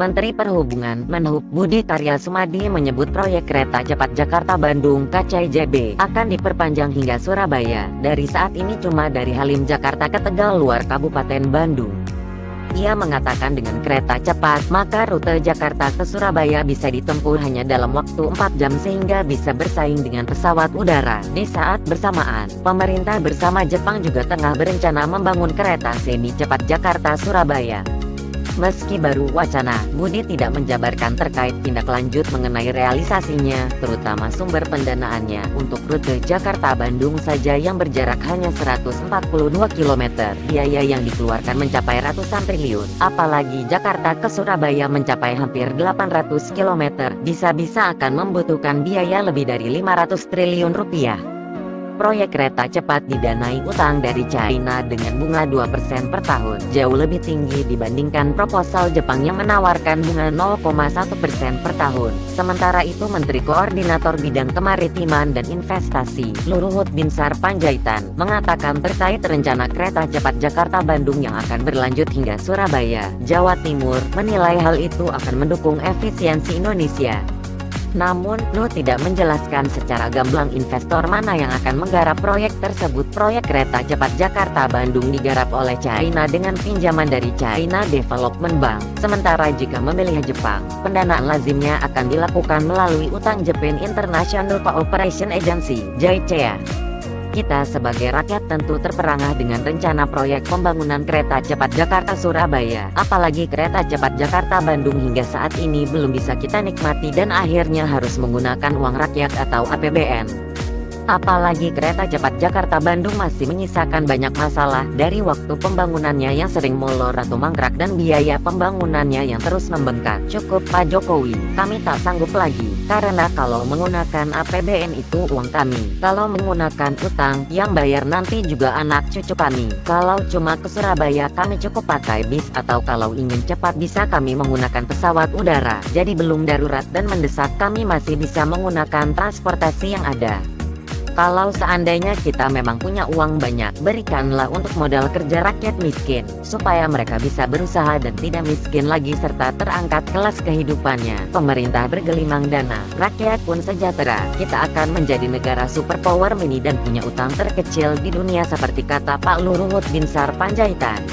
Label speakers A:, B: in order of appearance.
A: Menteri Perhubungan Menhub Budi Karya Sumadi menyebut proyek kereta cepat Jakarta-Bandung (KCJB) akan diperpanjang hingga Surabaya. Dari saat ini cuma dari Halim Jakarta ke Tegal luar Kabupaten Bandung. Ia mengatakan dengan kereta cepat, maka rute Jakarta ke Surabaya bisa ditempuh hanya dalam waktu 4 jam sehingga bisa bersaing dengan pesawat udara. Di saat bersamaan, pemerintah bersama Jepang juga tengah berencana membangun kereta semi cepat Jakarta-Surabaya. Meski baru wacana, Budi tidak menjabarkan terkait tindak lanjut mengenai realisasinya, terutama sumber pendanaannya untuk rute Jakarta-Bandung saja yang berjarak hanya 142 km. Biaya yang dikeluarkan mencapai ratusan triliun, apalagi Jakarta ke Surabaya mencapai hampir 800 km, bisa-bisa akan membutuhkan biaya lebih dari 500 triliun rupiah. Proyek kereta cepat didanai utang dari China dengan bunga 2% per tahun, jauh lebih tinggi dibandingkan proposal Jepang yang menawarkan bunga 0,1% per tahun. Sementara itu Menteri Koordinator Bidang Kemaritiman dan Investasi, Luhut Binsar Panjaitan, mengatakan terkait rencana kereta cepat Jakarta-Bandung yang akan berlanjut hingga Surabaya, Jawa Timur, menilai hal itu akan mendukung efisiensi Indonesia. Namun, Luhut tidak menjelaskan secara gamblang investor mana yang akan menggarap proyek tersebut. Proyek kereta cepat Jakarta-Bandung digarap oleh China dengan pinjaman dari China Development Bank. Sementara jika memilih Jepang, pendanaan lazimnya akan dilakukan melalui utang Japan International Cooperation Agency (JICA). Kita sebagai rakyat tentu terperangah dengan rencana proyek pembangunan kereta cepat Jakarta-Surabaya. Apalagi kereta cepat Jakarta-Bandung hingga saat ini belum bisa kita nikmati dan akhirnya harus menggunakan uang rakyat atau APBN. Apalagi kereta cepat Jakarta-Bandung masih menyisakan banyak masalah, dari waktu pembangunannya yang sering molor atau mangkrak dan biaya pembangunannya yang terus membengkak. Cukup Pak Jokowi, kami tak sanggup lagi, karena kalau menggunakan APBN itu uang kami. Kalau menggunakan utang, yang bayar nanti juga anak cucu kami. Kalau cuma ke Surabaya kami cukup pakai bis, atau kalau ingin cepat bisa kami menggunakan pesawat udara. Jadi belum darurat dan mendesak kami masih bisa menggunakan transportasi yang ada. Kalau seandainya kita memang punya uang banyak, berikanlah untuk modal kerja rakyat miskin, supaya mereka bisa berusaha dan tidak miskin lagi serta terangkat kelas kehidupannya. Pemerintah bergelimang dana, rakyat pun sejahtera. Kita akan menjadi negara superpower mini dan punya utang terkecil di dunia seperti kata Pak Luhut Binsar Panjaitan.